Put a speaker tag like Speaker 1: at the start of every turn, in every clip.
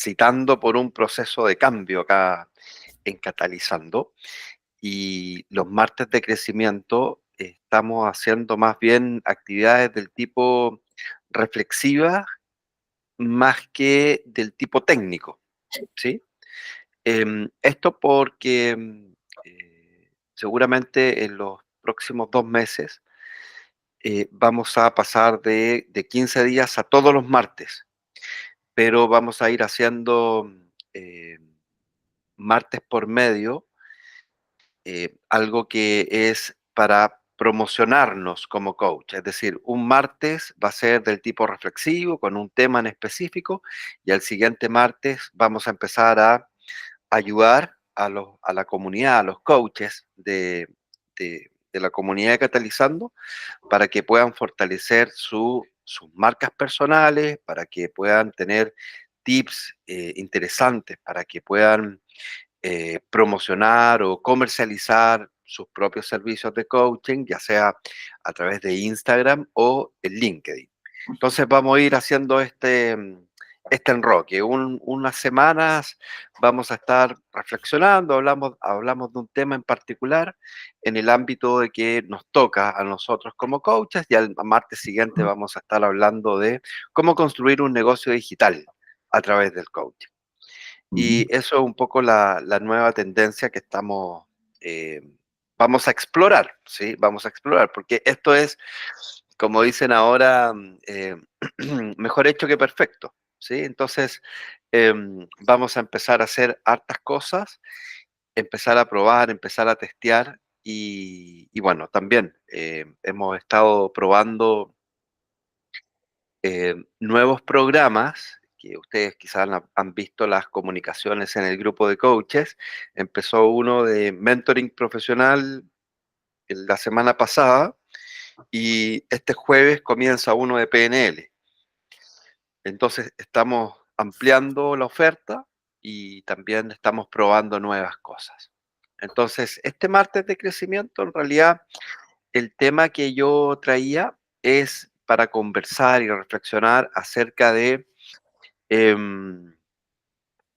Speaker 1: transitando por un proceso de cambio acá en Catalizando y los martes de crecimiento estamos haciendo más bien actividades del tipo reflexiva más que del tipo técnico, ¿sí? Esto porque seguramente en los próximos 2 meses vamos a pasar de 15 días a todos los martes, pero vamos a ir haciendo eh, martes por medio, algo que es para promocionarnos como coach. Es decir, un martes va a ser del tipo reflexivo, con un tema en específico, y al siguiente martes vamos a empezar a ayudar a la comunidad, a los coaches de la comunidad de Catalizando, para que puedan fortalecer sus marcas personales, para que puedan tener tips interesantes, para que puedan promocionar o comercializar sus propios servicios de coaching, ya sea a través de Instagram o en LinkedIn. Entonces vamos a ir haciendo este enroque. Unas semanas vamos a estar reflexionando, hablamos de un tema en particular en el ámbito de que nos toca a nosotros como coaches, y al martes siguiente vamos a estar hablando de cómo construir un negocio digital a través del coaching. Y eso es un poco la nueva tendencia que eh, vamos a explorar, ¿sí? Vamos a explorar, porque esto es, como dicen ahora, mejor hecho que perfecto, ¿sí? Entonces, vamos a empezar a hacer hartas cosas, empezar a probar, empezar a testear y bueno, también hemos estado probando nuevos programas que ustedes quizás han visto las comunicaciones en el grupo de coaches. Empezó uno de mentoring profesional la semana pasada y este jueves comienza uno de PNL. Entonces estamos ampliando la oferta y también estamos probando nuevas cosas. Entonces, este martes de crecimiento, en realidad, el tema que yo traía es para conversar y reflexionar acerca de Em,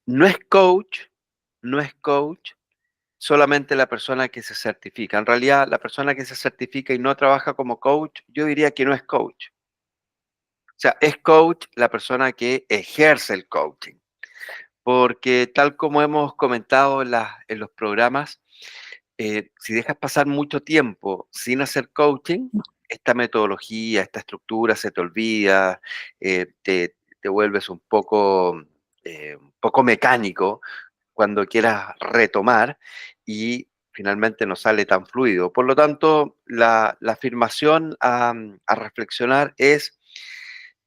Speaker 1: no es coach, no es coach solamente la persona que se certifica. En realidad, la persona que se certifica y no trabaja como coach, yo diría que no es coach. O sea, es coach la persona que ejerce el coaching. Porque tal como hemos comentado en los programas, si dejas pasar mucho tiempo sin hacer coaching, esta metodología, esta estructura se te olvida, te vuelves un poco mecánico cuando quieras retomar y finalmente no sale tan fluido. Por lo tanto, la afirmación a reflexionar es,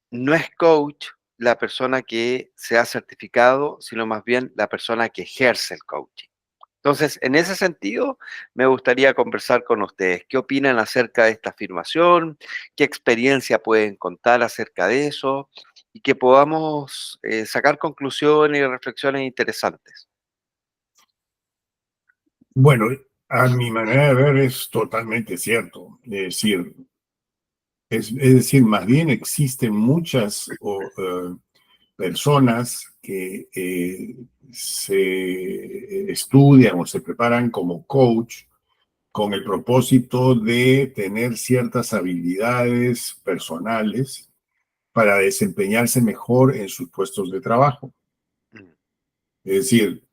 Speaker 1: no es coach la persona que se ha certificado, sino más bien la persona que ejerce el coaching. Entonces, en ese sentido, me gustaría conversar con ustedes. ¿Qué opinan acerca de esta afirmación? ¿Qué experiencia pueden contar acerca de eso? Y que podamos sacar conclusiones y reflexiones interesantes.
Speaker 2: Bueno, a mi manera de ver es totalmente cierto. Es decir, más bien existen muchas personas que se estudian o se preparan como coach con el propósito de tener ciertas habilidades personales para desempeñarse mejor en sus puestos de trabajo.
Speaker 1: Mm,
Speaker 2: Es decir,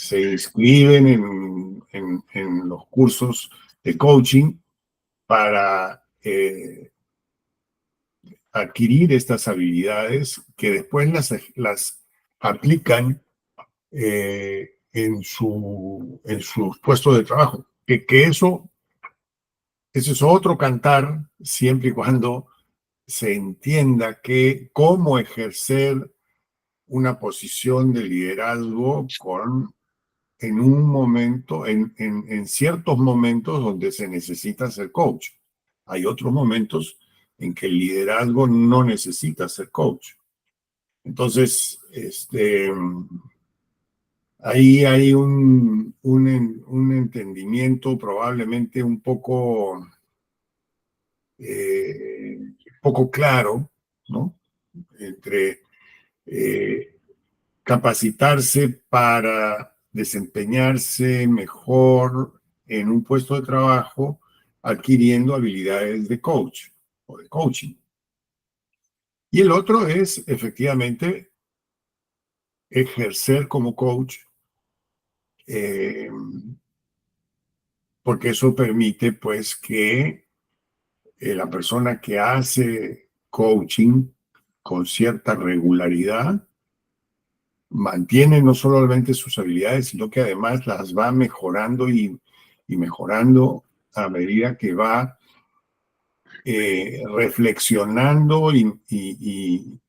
Speaker 2: se inscriben en los cursos de coaching para adquirir estas habilidades que después las aplican en sus puestos de trabajo. Que eso es otro cantar, siempre y cuando se entienda que cómo ejercer una posición de liderazgo en un momento, en ciertos momentos donde se necesita ser coach. Hay otros momentos en que el liderazgo no necesita ser coach. Entonces, ahí hay un entendimiento probablemente un poco claro, ¿no? entre capacitarse para desempeñarse mejor en un puesto de trabajo adquiriendo habilidades de coach o de coaching. Y el otro es efectivamente ejercer como coach, eh, porque eso permite pues que la persona que hace coaching con cierta regularidad mantiene no solamente sus habilidades, sino que además las va mejorando y mejorando a medida que va reflexionando y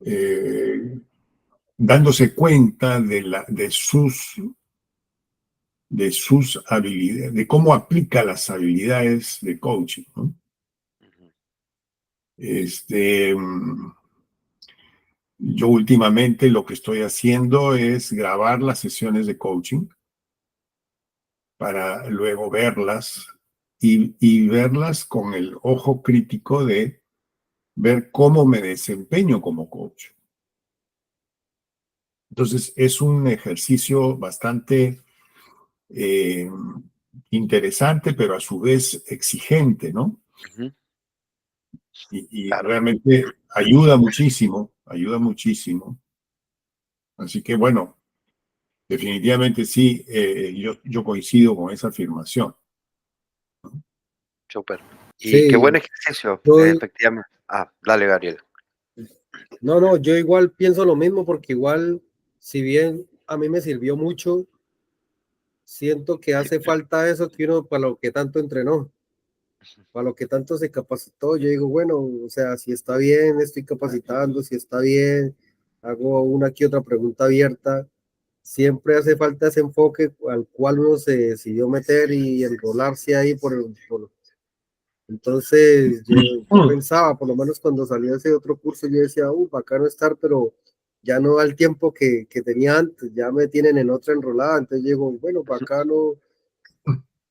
Speaker 2: eh, dándose cuenta de sus habilidades, de cómo aplica las habilidades de coaching, ¿no?
Speaker 1: Ujú.
Speaker 2: Este, yo últimamente lo que estoy haciendo es grabar las sesiones de coaching para luego verlas y verlas con el ojo crítico de ver cómo me desempeño como coach. Entonces, es un ejercicio bastante eh, interesante, pero a su vez exigente, ¿no?
Speaker 1: Ujú.
Speaker 2: Y
Speaker 1: Claro,
Speaker 2: realmente ayuda muchísimo, ayuda muchísimo. Así que bueno, definitivamente sí, yo coincido con esa afirmación.
Speaker 1: súper. Y qué buen
Speaker 3: Sí,
Speaker 1: ejercicio,
Speaker 3: yo,
Speaker 1: efectivamente. Dale, Gabriel.
Speaker 3: no, no, yo igual pienso lo mismo porque igual, si bien a mí me sirvió mucho, siento que hace falta eso que uno para lo que tanto entrenó, para lo que tanto se capacitó. Yo digo, bueno, o sea, si está bien, estoy capacitando, si está bien, hago una que otra pregunta abierta. Siempre hace falta ese enfoque al cual uno se decidió meter y enrolarse ahí entonces, yo pensaba, por lo menos cuando salió ese otro curso, yo decía, bacano estar, pero ya no da el tiempo que tenía antes, ya me tienen en otra enrolada, entonces llego, bueno, bacano,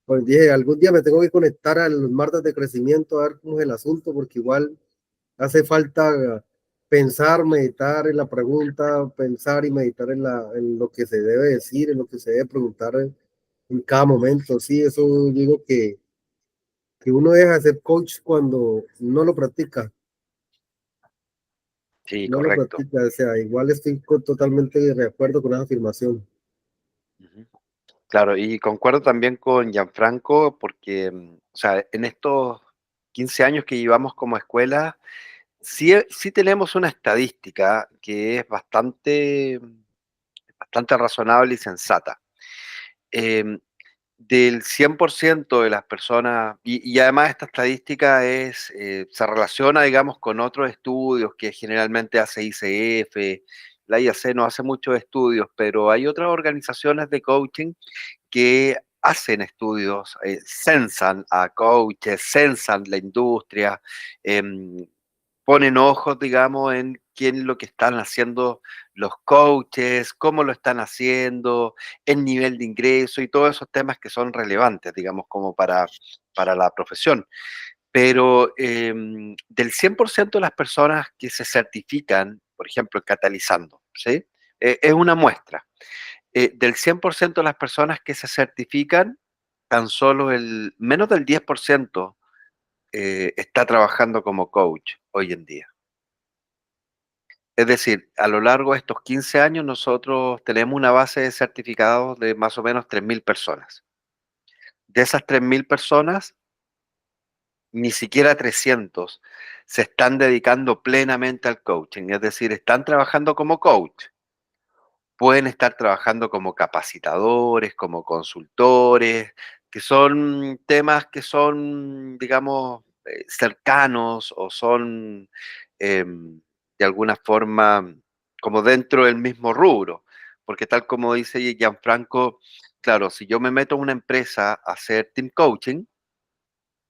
Speaker 3: pues dije, algún día me tengo que conectar a los martes de crecimiento a ver cómo es el asunto, porque igual hace falta pensar, meditar en la pregunta, pensar y meditar en lo que se debe decir, en lo que se debe preguntar en cada momento, sí, eso digo que uno deja de ser coach cuando no lo practica,
Speaker 1: Sí,
Speaker 3: no lo
Speaker 1: correcto.
Speaker 3: practica, o sea, igual estoy totalmente de acuerdo con esa afirmación.
Speaker 1: Ujú. Claro, y concuerdo también con Gianfranco porque, o sea, en estos 15 años que llevamos como escuela, sí, sí tenemos una estadística que es bastante razonable y sensata. Em, Del 100% de las personas, y además esta estadística se relaciona, digamos, con otros estudios que generalmente hace ICF, la IAC no hace muchos estudios, pero hay otras organizaciones de coaching que hacen estudios, censan a coaches, censan la industria, em, ponen ojos, digamos, en quién es lo que están haciendo los coaches, cómo lo están haciendo, el nivel de ingreso y todos esos temas que son relevantes, digamos, como para la profesión. Pero del 100% de las personas que se certifican, por ejemplo, en Catalizando, ¿sí? Es una muestra. Del 100% de las personas que se certifican, tan solo el menos del 10% está trabajando como coach hoy en día. Es decir, a lo largo de estos 15 años nosotros tenemos una base de certificados de más o menos 3.000 personas. De esas 3.000 personas, ni siquiera 300 se están dedicando plenamente al coaching, es decir, están trabajando como coach. Pueden estar trabajando como capacitadores, como consultores, que son temas que son, digamos, cercanos o son de alguna forma como dentro del mismo rubro. Porque tal como dice Gianfranco, claro, si yo me meto a una empresa a hacer team coaching,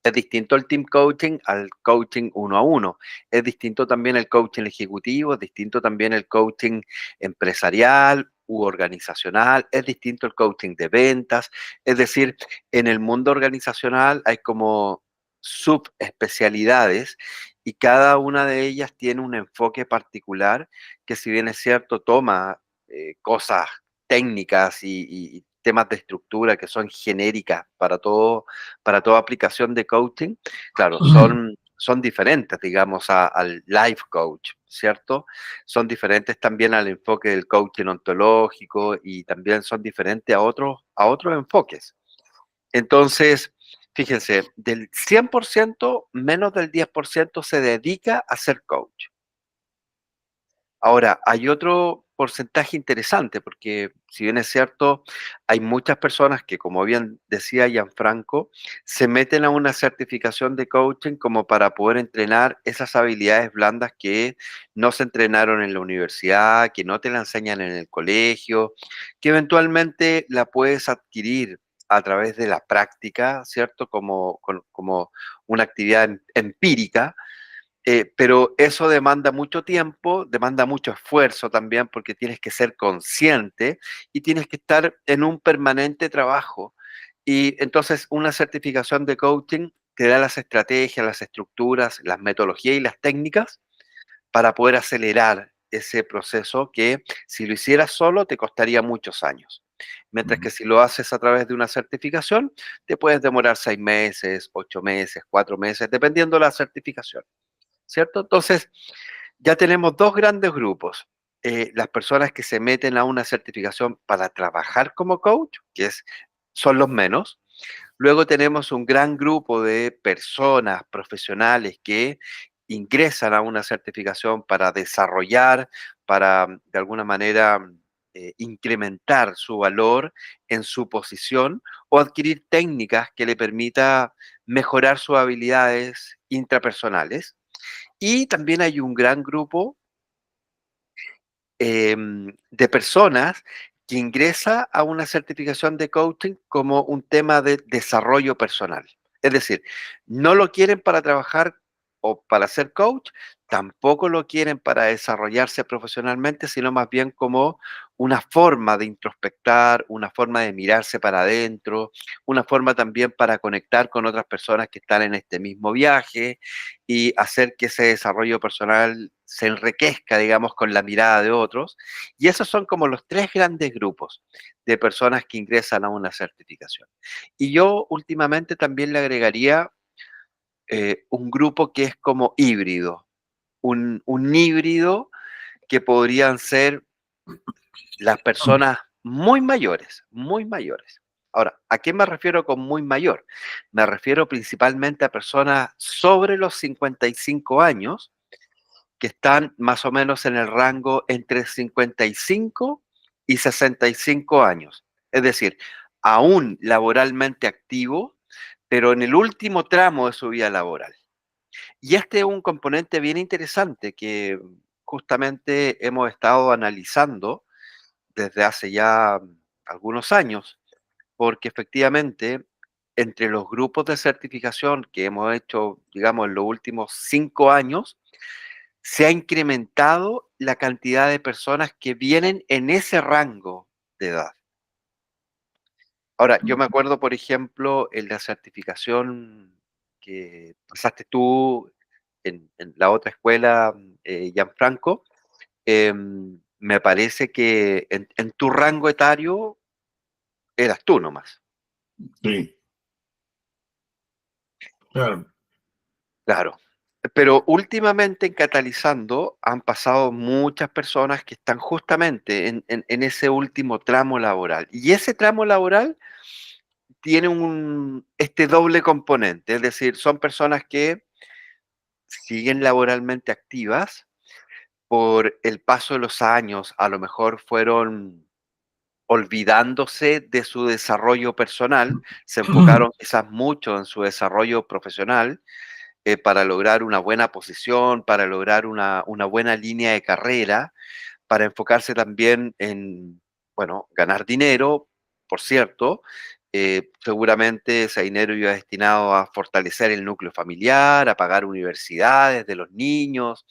Speaker 1: es distinto el team coaching al coaching uno a uno. Es distinto también el coaching ejecutivo, es distinto también el coaching empresarial u organizacional, es distinto el coaching de ventas. Es decir, en el mundo organizacional hay como subespecialidades y cada una de ellas tiene un enfoque particular que, si bien es cierto, toma cosas técnicas y temas de estructura que son genéricas para toda aplicación de coaching, claro, son diferentes, digamos, al life coach, ¿cierto? Son diferentes también al enfoque del coaching ontológico y también son diferentes a otros enfoques. Entonces, fíjense, del 100%, menos del 10% se dedica a ser coach. Ahora, hay otro porcentaje interesante, porque si bien es cierto, hay muchas personas que, como bien decía Gianfranco, se meten a una certificación de coaching como para poder entrenar esas habilidades blandas que no se entrenaron en la universidad, que no te la enseñan en el colegio, que eventualmente la puedes adquirir a través de la práctica, ¿cierto? Como una actividad empírica, pero eso demanda mucho tiempo, demanda mucho esfuerzo también, porque tienes que ser consciente y tienes que estar en un permanente trabajo. Y entonces una certificación de coaching te da las estrategias, las estructuras, las metodologías y las técnicas para poder acelerar ese proceso que, si lo hicieras solo, te costaría muchos años. Mientras que si lo haces a través de una certificación, te puedes demorar 6 meses, 8 meses, 4 meses, dependiendo de la certificación, ¿cierto? Entonces, ya tenemos dos grandes grupos. Las personas que se meten a una certificación para trabajar como coach, son los menos. Luego tenemos un gran grupo de personas profesionales que ingresan a una certificación para desarrollar, para de alguna manera incrementar su valor en su posición o adquirir técnicas que le permita mejorar sus habilidades intrapersonales. Y también hay un gran grupo de personas que ingresa a una certificación de coaching como un tema de desarrollo personal. Es decir, no lo quieren para trabajar o para ser coach, tampoco lo quieren para desarrollarse profesionalmente, sino más bien como una forma de introspectar, una forma de mirarse para adentro, una forma también para conectar con otras personas que están en este mismo viaje y hacer que ese desarrollo personal se enriquezca, digamos, con la mirada de otros. Y esos son como los tres grandes grupos de personas que ingresan a una certificación. Y yo últimamente también le agregaría un grupo que es como híbrido, un híbrido que podrían ser las personas muy mayores, muy mayores. Ahora, ¿a qué me refiero con muy mayor? Me refiero principalmente a personas sobre los 55 años que están más o menos en el rango entre 55 y 65 años. Es decir, aún laboralmente activo, pero en el último tramo de su vida laboral. Y este es un componente bien interesante que justamente hemos estado analizando desde hace ya algunos años, porque efectivamente entre los grupos de certificación que hemos hecho, digamos, en los últimos 5 años, se ha incrementado la cantidad de personas que vienen en ese rango de edad. Ahora, yo me acuerdo, por ejemplo, en la certificación que pasaste tú en la otra escuela, Gianfranco, me parece que en tu rango etario eras tú nomás.
Speaker 2: Sí, claro.
Speaker 1: Claro. Pero últimamente en Catalizando han pasado muchas personas que están justamente en ese último tramo laboral. Y ese tramo laboral tiene este doble componente, es decir, son personas que siguen laboralmente activas, por el paso de los años, a lo mejor fueron olvidándose de su desarrollo personal, se enfocaron quizás mucho en su desarrollo profesional para lograr una buena posición, para lograr una buena línea de carrera, para enfocarse también en, bueno, ganar dinero, por cierto. Seguramente ese dinero iba destinado a fortalecer el núcleo familiar, a pagar universidades de los niños,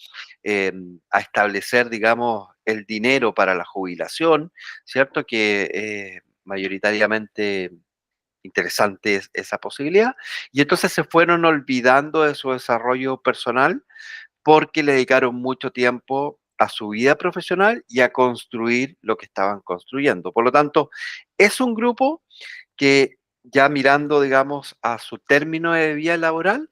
Speaker 1: a establecer, digamos, el dinero para la jubilación, ¿cierto? Que mayoritariamente interesante esa posibilidad. Y entonces se fueron olvidando de su desarrollo personal porque le dedicaron mucho tiempo a su vida profesional y a construir lo que estaban construyendo. Por lo tanto, es un grupo que ya mirando, digamos, a su término de vida laboral,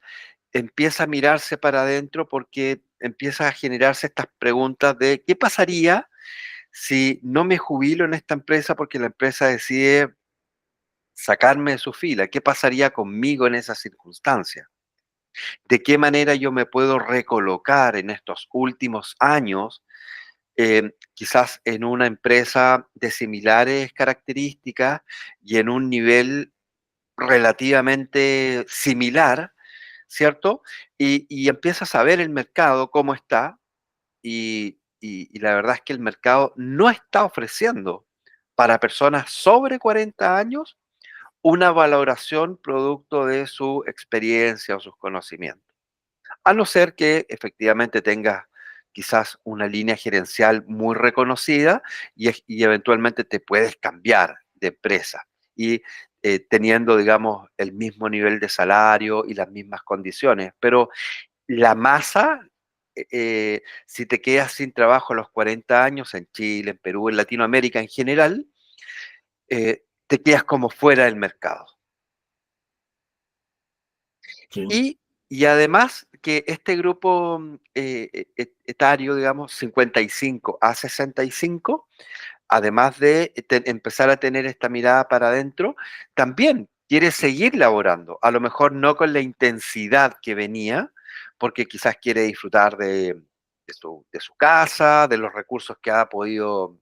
Speaker 1: empieza a mirarse para adentro porque empieza a generarse estas preguntas de qué pasaría si no me jubilo en esta empresa porque la empresa decide sacarme de su fila. ¿Qué pasaría conmigo en esas circunstancias? ¿De qué manera yo me puedo recolocar en estos últimos años, quizás en una empresa de similares características y en un nivel relativamente similar, ¿cierto? Y empiezas a ver el mercado, cómo está, y la verdad es que el mercado no está ofreciendo para personas sobre 40 años una valoración producto de su experiencia o sus conocimientos. A no ser que efectivamente tengas quizás una línea gerencial muy reconocida y eventualmente te puedes cambiar de empresa y teniendo, digamos, el mismo nivel de salario y las mismas condiciones. Pero la masa, si te quedas sin trabajo a los 40 años en Chile, en Perú, en Latinoamérica en general, te quedas como fuera del mercado.
Speaker 2: Sí,
Speaker 1: Y además que este grupo etario, digamos, 55 a 65, además de empezar a tener esta mirada para adentro, también quiere seguir laborando, a lo mejor no con la intensidad que venía, porque quizás quiere disfrutar de su casa, de los recursos que ha podido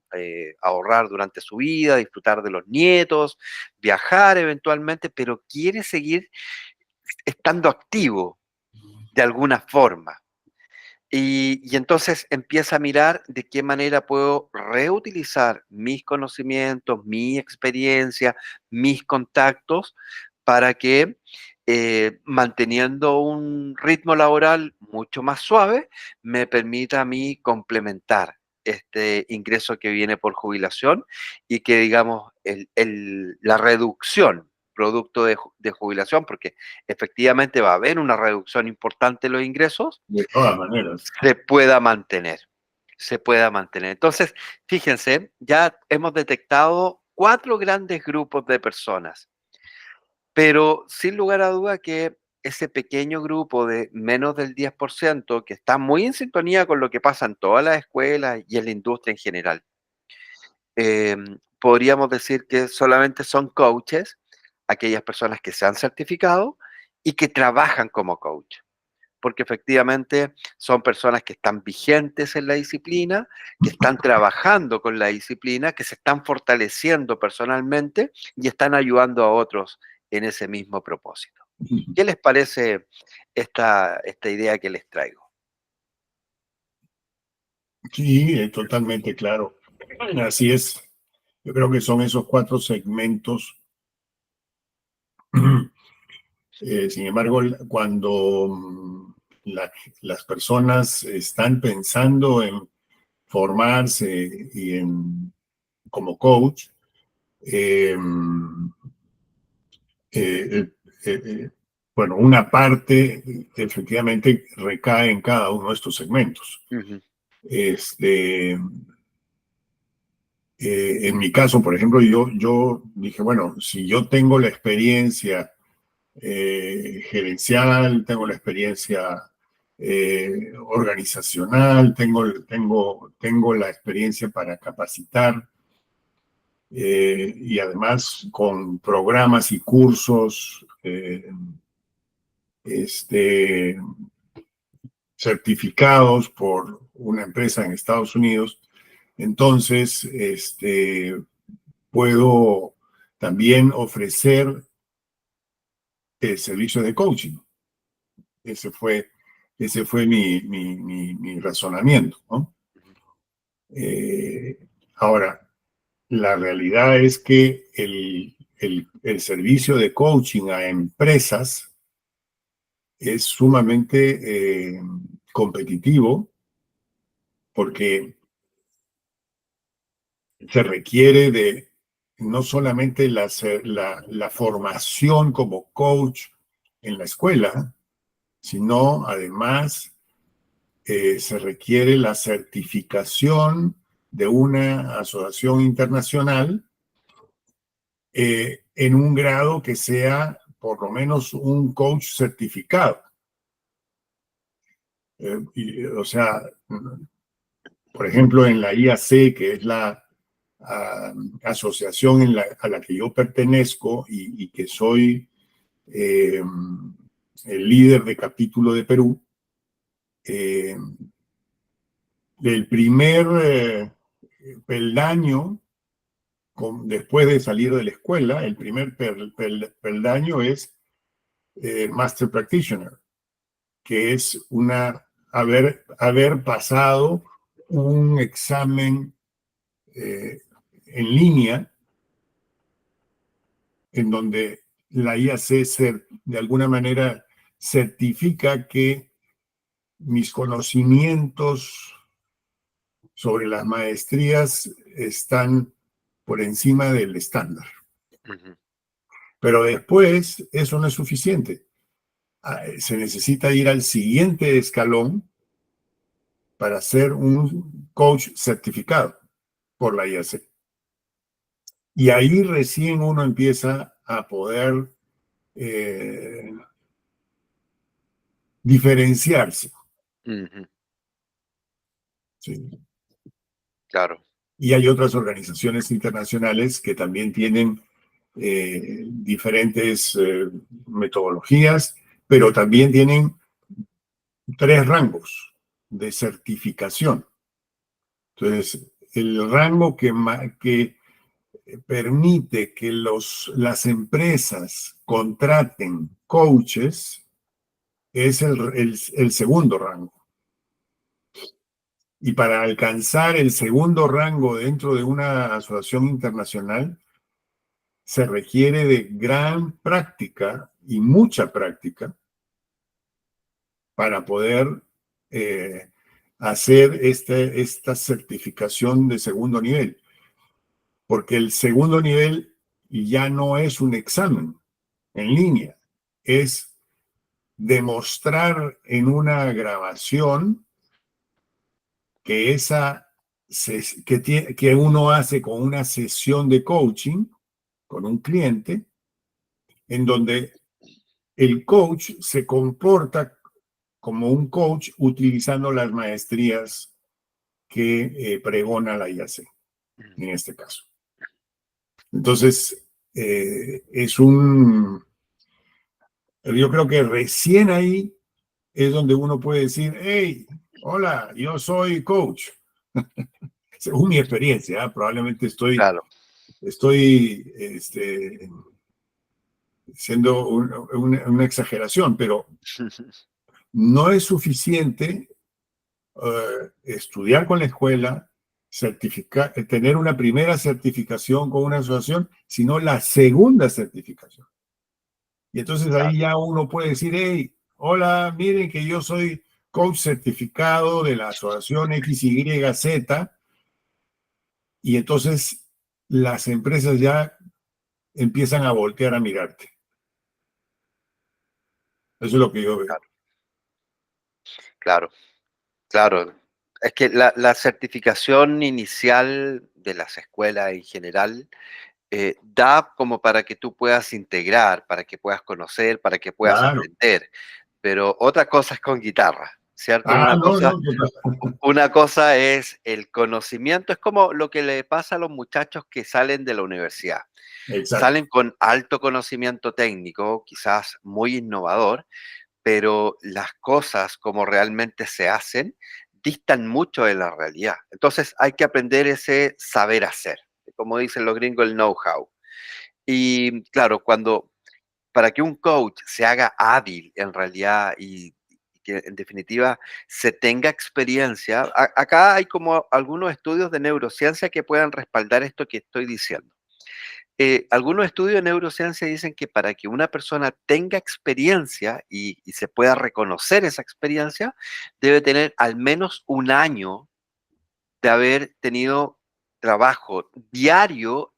Speaker 1: ahorrar durante su vida, disfrutar de los nietos, viajar eventualmente, pero quiere seguir estando activo de alguna forma. Y entonces empieza a mirar de qué manera puedo reutilizar mis conocimientos, mi experiencia, mis contactos, para que manteniendo un ritmo laboral mucho más suave, me permita a mí complementar este ingreso que viene por jubilación y que, digamos, la reducción producto de jubilación, porque efectivamente va a haber una reducción importante en los ingresos,
Speaker 2: de todas maneras.
Speaker 1: se pueda mantener, se pueda mantener. Entonces, fíjense, ya hemos detectado 4 grandes grupos de personas, pero sin lugar a duda que ese pequeño grupo de menos del 10% que está muy en sintonía con lo que pasa en todas las escuelas y en la industria en general, podríamos decir que solamente son coaches, aquellas personas que se han certificado y que trabajan como coach, porque efectivamente son personas que están vigentes en la disciplina, que están trabajando con la disciplina, que se están fortaleciendo personalmente y están ayudando a otros en ese mismo propósito. ¿Qué les parece esta idea que les traigo?
Speaker 2: Sí, totalmente claro. Así es. Yo creo que son esos 4 segmentos. Sin embargo, cuando las personas están pensando en formarse como coach, eh, eh, bueno, una parte efectivamente recae en cada uno de estos segmentos.
Speaker 1: Ujú,
Speaker 2: Este, en mi caso, por ejemplo, yo dije, bueno, si yo tengo la experiencia gerencial, tengo la experiencia organizacional, tengo la experiencia para capacitar y además con programas y cursos este, certificados por una empresa en Estados Unidos. Entonces, puedo también ofrecer el servicio de coaching. Ese fue, ese fue mi razonamiento, ¿no?
Speaker 1: ujú.
Speaker 2: Eh, Ahora, la realidad es que el servicio de coaching a empresas es sumamente competitivo porque se requiere de no solamente la formación como coach en la escuela, sino además se requiere la certificación de una asociación internacional en un grado que sea por lo menos un coach certificado. O sea, por ejemplo, en la IAC, que es la asociación a la que yo pertenezco y que soy el líder de capítulo de Perú, el primer peldaño, después de salir de la escuela, el primer peldaño es Master Practitioner, que es haber pasado un examen en línea en donde la IAC de alguna manera certifica que mis conocimientos sobre las maestrías están por encima del estándar.
Speaker 1: Ujú.
Speaker 2: Pero después eso no es suficiente. Se necesita ir al siguiente escalón para ser un coach certificado por la IAC. Y ahí recién uno empieza a poder diferenciarse.
Speaker 1: Ujú.
Speaker 2: ¿Sí?
Speaker 1: Claro.
Speaker 2: Y hay otras organizaciones internacionales que también tienen diferentes metodologías, pero también tienen 3 rangos de certificación. Entonces, el rango que permite que las empresas contraten coaches es el segundo rango. Y para alcanzar el segundo rango dentro de una asociación internacional, se requiere de gran práctica y mucha práctica para poder hacer esta certificación de segundo nivel. Porque el segundo nivel ya no es un examen en línea, es demostrar en una grabación que que uno hace con una sesión de coaching con un cliente, en donde el coach se comporta como un coach utilizando las maestrías que pregona la IAC, en este caso. Entonces, yo creo que recién ahí es donde uno puede decir, hey, hola, yo soy coach. Según mi experiencia, probablemente
Speaker 1: Claro.
Speaker 2: estoy siendo una exageración, pero no es suficiente estudiar con la escuela, tener una primera certificación con una asociación, sino la segunda certificación. Y entonces
Speaker 1: Claro.
Speaker 2: ahí ya uno puede decir, hey, hola, miren que yo soy coach certificado de la asociación XYZ, y entonces las empresas ya empiezan a voltear a mirarte. Eso es lo que yo veo.
Speaker 1: Claro. Claro. Claro. Es que la certificación inicial de las escuelas en general da como para que tú puedas integrar, para que puedas conocer, para que puedas
Speaker 2: Claro.
Speaker 1: aprender. Pero otra cosa es con guitarra, ¿cierto?
Speaker 2: No, no, total.
Speaker 1: Una cosa es el conocimiento, es como lo que le pasa a los muchachos que salen de la universidad.
Speaker 2: Exacto.
Speaker 1: Salen con alto conocimiento técnico, quizás muy innovador, pero las cosas como realmente se hacen distan mucho de la realidad. Entonces hay que aprender ese saber hacer, como dicen los gringos, el know-how. Y claro, para que un coach se haga hábil en realidad y que en definitiva se tenga experiencia, acá hay como algunos estudios de neurociencia que puedan respaldar esto que estoy diciendo. Algunos estudios de neurociencia dicen que para que una persona tenga experiencia y se pueda reconocer esa experiencia, debe tener al menos un año de haber tenido trabajo diario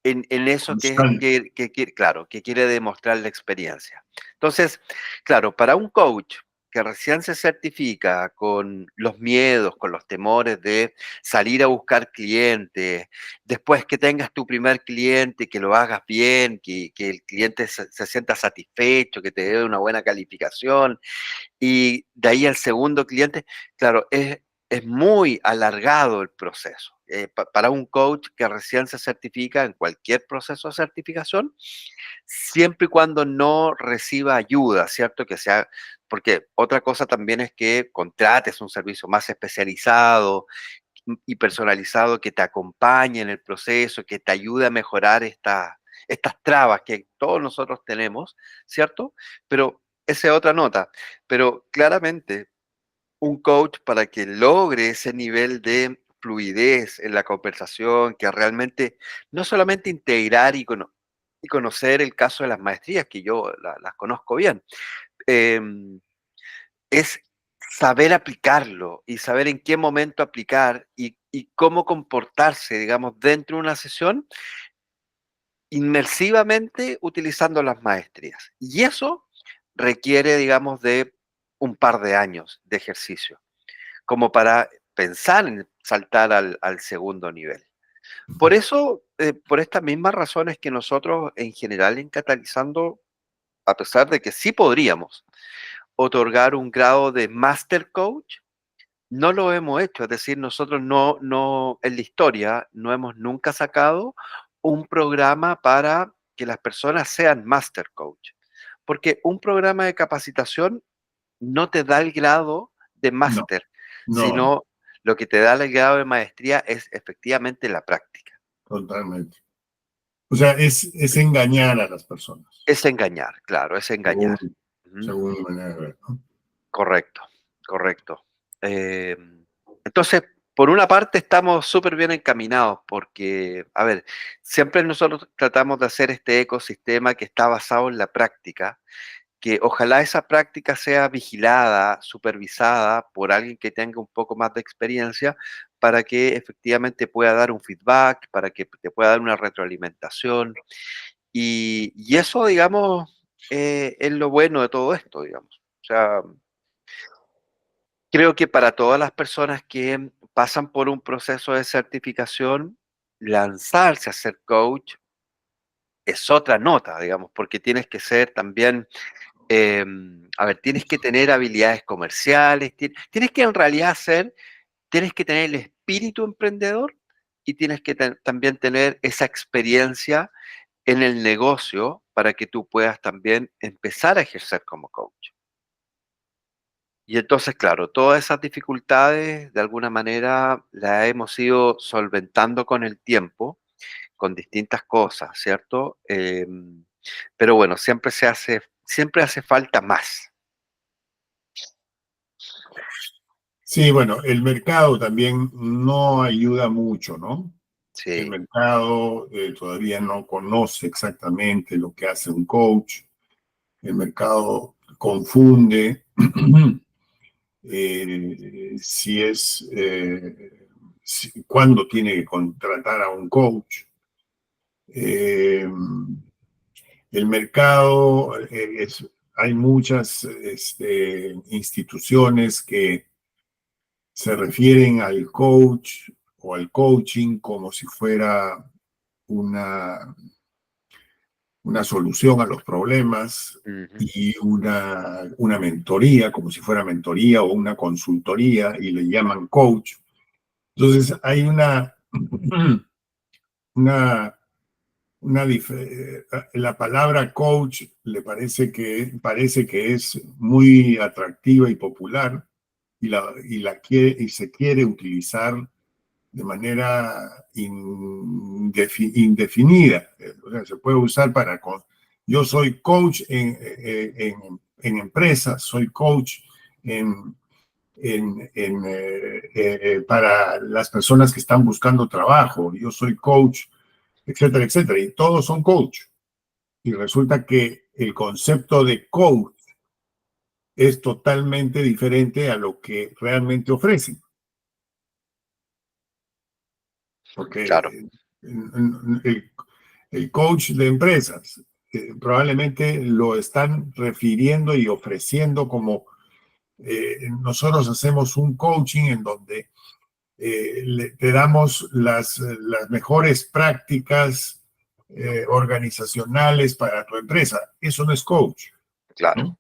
Speaker 1: en eso
Speaker 2: constante.
Speaker 1: claro, que quiere demostrar la experiencia. Entonces, claro, para un coach que recién se certifica con los miedos, con los temores de salir a buscar clientes, después que tengas tu primer cliente, que lo hagas bien, que el cliente se sienta satisfecho, que te dé una buena calificación, y de ahí al segundo cliente, claro, es muy alargado el proceso. Para un coach que recién se certifica en cualquier proceso de certificación, siempre y cuando no reciba ayuda, ¿cierto? Que sea, porque otra cosa también es que contrates un servicio más especializado y personalizado que te acompañe en el proceso, que te ayude a mejorar estas trabas que todos nosotros tenemos, ¿cierto? Pero esa es otra nota. Pero claramente un coach para que logre ese nivel de fluidez en la conversación, que realmente no solamente integrar y conocer el caso de las maestrías, que yo las conozco bien, em, es saber aplicarlo y saber en qué momento aplicar y cómo comportarse, digamos, dentro de una sesión inmersivamente utilizando las maestrías. Y eso requiere, digamos, de un par de años de ejercicio, como para pensar en saltar al segundo nivel. Por eso, por estas mismas razones que nosotros en general en Catalizando, a pesar de que sí podríamos otorgar un grado de Master Coach, no lo hemos hecho. Es decir, nosotros no, en la historia, no hemos nunca sacado un programa para que las personas sean Master Coach. Porque un programa de capacitación no te da el grado de
Speaker 2: No,
Speaker 1: máster,
Speaker 2: no,
Speaker 1: sino lo que te da el grado de maestría es efectivamente la práctica.
Speaker 2: totalmente. O sea, es engañar a las personas,
Speaker 1: Es engañar, claro, es engañar.
Speaker 2: según,
Speaker 1: Ujú.
Speaker 2: según mi manera de ver, ¿no?
Speaker 1: Correcto, correcto. Entonces, por una parte estamos súper bien encaminados porque, a ver, siempre nosotros tratamos de hacer este ecosistema que está basado en la práctica, que ojalá esa práctica sea vigilada, supervisada por alguien que tenga un poco más de experiencia para que efectivamente pueda dar un feedback, para que te pueda dar una retroalimentación. Y eso, digamos, es lo bueno de todo esto, digamos. O sea, creo que para todas las personas que pasan por un proceso de certificación, lanzarse a ser coach es otra nota, digamos, porque tienes que ser también, a ver, tienes que tener habilidades comerciales, tienes que en realidad tienes que tener el espíritu emprendedor y tienes que también tener esa experiencia en el negocio para que tú puedas también empezar a ejercer como coach. Y entonces, claro, todas esas dificultades de alguna manera las hemos ido solventando con el tiempo, con distintas cosas, ¿cierto? Pero bueno, siempre hace falta más.
Speaker 2: Sí, bueno, el mercado también no ayuda mucho, ¿no? El
Speaker 1: Sí,
Speaker 2: mercado todavía no conoce exactamente lo que hace un coach. El mercado confunde si es, cuándo tiene que contratar a un coach. Eh, el mercado, hay muchas instituciones que se refieren al coach o al coaching como si fuera una, una solución a los problemas
Speaker 1: ujú,
Speaker 2: y una mentoría, como si fuera mentoría o una consultoría, y le llaman coach. Entonces hay una, la palabra coach le parece que es muy atractiva y popular y se quiere utilizar de manera indefinida. O sea, se puede usar yo soy coach en empresas, soy coach en, para las personas que están buscando trabajo, yo soy coach, etcétera, etcétera. Y todos son coach. Y resulta que el concepto de coach es totalmente diferente a lo que realmente ofrecen.
Speaker 1: claro,
Speaker 2: Porque el, el coach de empresas. Probablemente lo están refiriendo y ofreciendo como nosotros hacemos un coaching en donde te damos las mejores prácticas organizacionales para tu empresa. Eso no es coach,
Speaker 1: Claro.
Speaker 2: ¿no?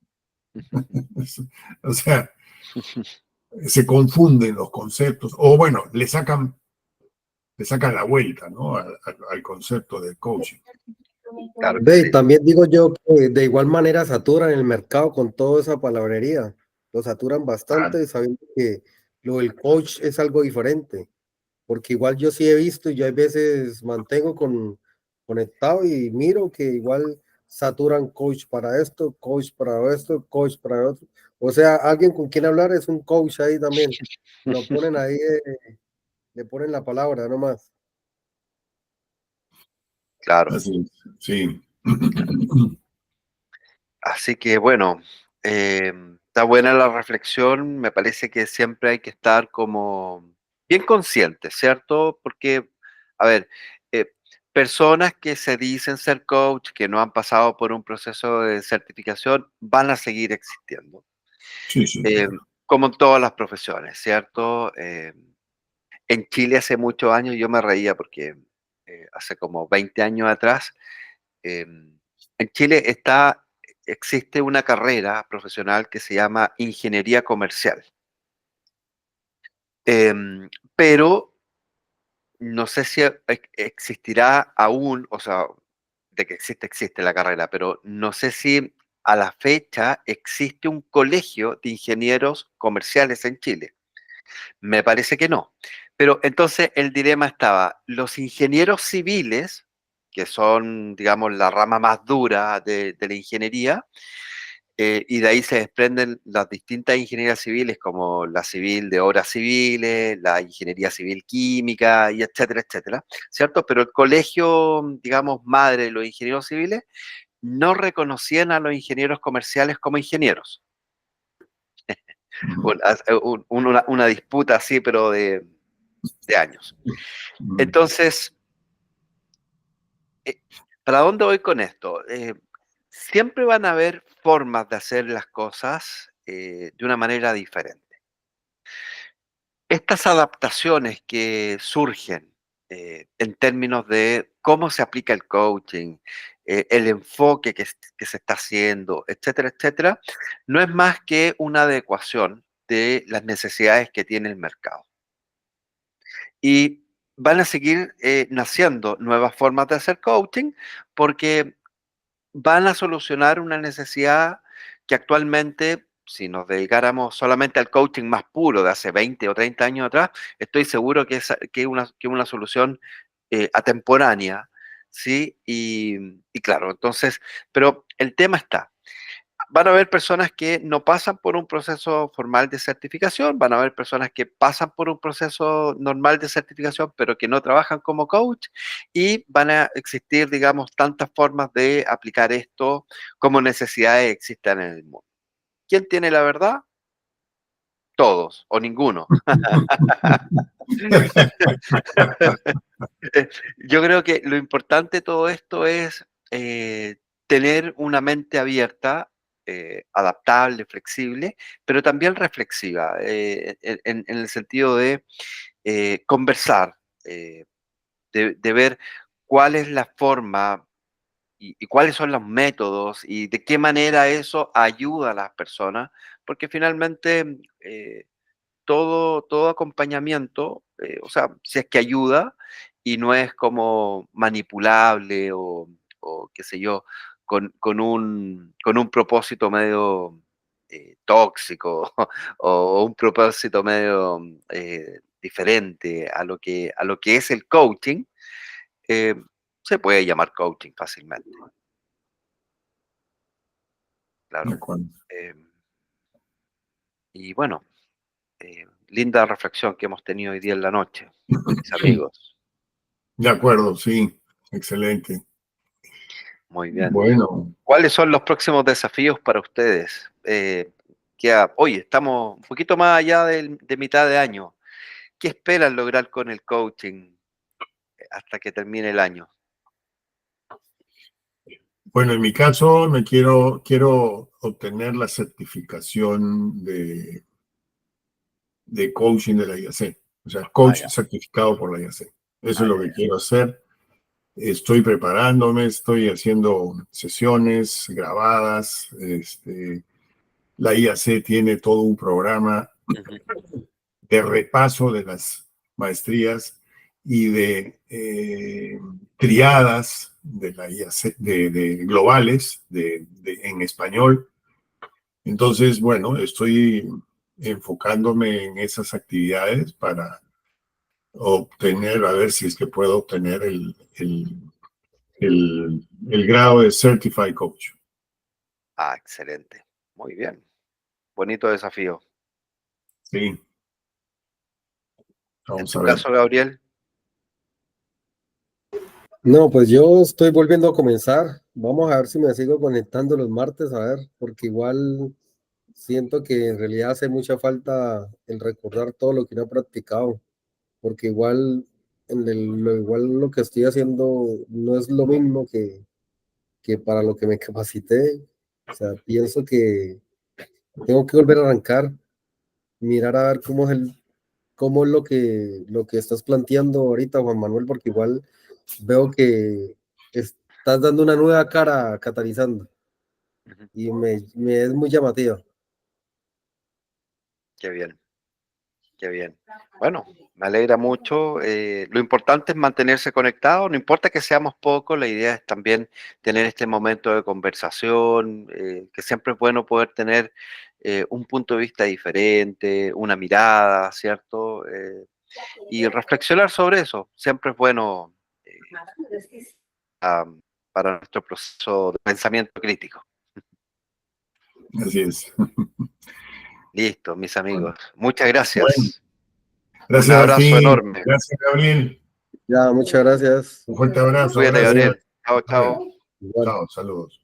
Speaker 2: O sea, se confunden los conceptos, o bueno, le sacan la vuelta, ¿no? Al concepto del coaching.
Speaker 1: Claro que
Speaker 3: Ve, y
Speaker 1: sí.
Speaker 3: también digo yo que de igual manera saturan el mercado con toda esa palabrería. Lo saturan
Speaker 2: Ah,
Speaker 3: bastante sabiendo que lo del coach es algo diferente. Porque igual yo sí he visto y yo a veces mantengo conectado y miro que igual saturan coach para esto, coach para otro. O sea, alguien con quien hablar es un coach ahí también. Lo ponen ahí, le ponen la palabra nomás.
Speaker 1: Claro.
Speaker 2: así es, sí.
Speaker 1: Así que bueno, está buena la reflexión. Me parece que siempre hay que estar como bien conscientes, ¿cierto? Porque, a ver, eh, personas que se dicen ser coach, que no han pasado por un proceso de certificación, van a seguir existiendo,
Speaker 2: Sí, sí,
Speaker 1: eh,
Speaker 2: claro.
Speaker 1: como en todas las profesiones, ¿cierto? En Chile hace muchos años yo me reía porque hace como 20 años atrás, en Chile existe una carrera profesional que se llama ingeniería comercial. Pero no sé si existirá aún, o sea, de que existe la carrera, pero no sé si a la fecha existe un colegio de ingenieros comerciales en Chile. Me parece que no. Pero entonces el dilema estaba, los ingenieros civiles, que son, digamos, la rama más dura de la ingeniería, y de ahí se desprenden las distintas ingenierías civiles, como la civil de obras civiles, la ingeniería civil química, y etcétera, etcétera, ¿cierto? Pero el colegio, digamos, madre de los ingenieros civiles, no reconocían a los ingenieros comerciales como ingenieros.
Speaker 2: Ujú,
Speaker 1: Una disputa así, pero de años.
Speaker 2: ujú.
Speaker 1: Entonces, eh, ¿para dónde voy con esto? Siempre van a haber formas de hacer las cosas de una manera diferente. Estas adaptaciones que surgen en términos de cómo se aplica el coaching, el enfoque que se está haciendo, etcétera, etcétera, no es más que una adecuación de las necesidades que tiene el mercado. Y van a seguir naciendo nuevas formas de hacer coaching porque van a solucionar una necesidad que actualmente, si nos dedicáramos solamente al coaching más puro de hace 20 o 30 años atrás, estoy seguro que una solución atemporánea, ¿sí? Y claro, entonces, pero el tema está. Van a haber personas que no pasan por un proceso formal de certificación, van a haber personas que pasan por un proceso normal de certificación, pero que no trabajan como coach, y van a existir, digamos, tantas formas de aplicar esto como necesidades existan en el mundo. ¿Quién tiene la verdad? Todos o ninguno. Yo creo que lo importante de todo esto es tener una mente abierta, adaptable, flexible, pero también reflexiva, en el sentido de conversar, eh, de ver cuál es la forma y cuáles son los métodos y de qué manera eso ayuda a las personas, porque finalmente todo acompañamiento, o sea, si es que ayuda y no es como manipulable o qué sé yo, con un propósito medio tóxico o un propósito medio diferente a lo que es el coaching, eh, se puede llamar coaching fácilmente,
Speaker 2: De
Speaker 1: claro.
Speaker 2: acuerdo.
Speaker 1: Eh, y bueno, linda reflexión que hemos tenido hoy día en la noche, mis amigos.
Speaker 2: De acuerdo, sí. Excelente.
Speaker 1: Muy bien.
Speaker 2: Bueno,
Speaker 1: ¿Cuáles son los próximos desafíos para ustedes? Hoy estamos un poquito más allá de mitad de año. ¿Qué esperan lograr con el coaching hasta que termine el año?
Speaker 2: Bueno, en mi caso quiero obtener la certificación de coaching de la IAC. O sea, coach
Speaker 1: Ya.
Speaker 2: certificado por la IAC. Eso es lo que
Speaker 1: Ya.
Speaker 2: quiero hacer. Estoy preparándome, estoy haciendo sesiones grabadas. La IAC tiene todo un programa
Speaker 1: Ujú.
Speaker 2: de repaso de las maestrías y de triadas de la IAC, de globales en español. Entonces, bueno, estoy enfocándome en esas actividades para obtener, a ver si es que puedo obtener el grado de Certified Coach.
Speaker 1: Excelente. Muy bien. Bonito desafío.
Speaker 2: Sí,
Speaker 1: En
Speaker 2: vamos
Speaker 1: tu
Speaker 2: a ver.
Speaker 1: caso, Gabriel.
Speaker 3: No, pues yo estoy volviendo a comenzar. Vamos a ver si me sigo conectando los martes, a ver, porque igual siento que en realidad hace mucha falta el recordar todo lo que no he practicado, porque igual, igual lo que estoy haciendo no es lo mismo que para lo que me capacité. O sea, pienso que tengo que volver a arrancar, mirar a ver cómo es lo que estás planteando ahorita, Juan Manuel, porque igual veo que estás dando una nueva cara a Catalizando
Speaker 1: Ujú.
Speaker 3: y me es muy llamativa.
Speaker 1: Qué bien, qué bien. Bueno, me alegra mucho. Lo importante es mantenerse conectado. No importa que seamos pocos, la idea es también tener este momento de conversación, que siempre es bueno poder tener un punto de vista diferente, una mirada, ¿cierto? Y reflexionar sobre eso. Siempre es bueno am, para nuestro proceso de pensamiento crítico.
Speaker 2: Así es.
Speaker 1: Listo, mis
Speaker 2: Bueno,
Speaker 1: amigos. Muchas
Speaker 2: bueno,
Speaker 1: gracias. Un
Speaker 2: gracias a
Speaker 1: abrazo
Speaker 2: ti.
Speaker 1: enorme.
Speaker 2: Gracias, Gabriel.
Speaker 3: Ya, muchas gracias.
Speaker 2: Un fuerte abrazo.
Speaker 1: Cuídate,
Speaker 2: Gracias.
Speaker 1: Gabriel. Chao,
Speaker 2: Vale.
Speaker 1: chao.
Speaker 3: Igual.
Speaker 2: Chao, saludos.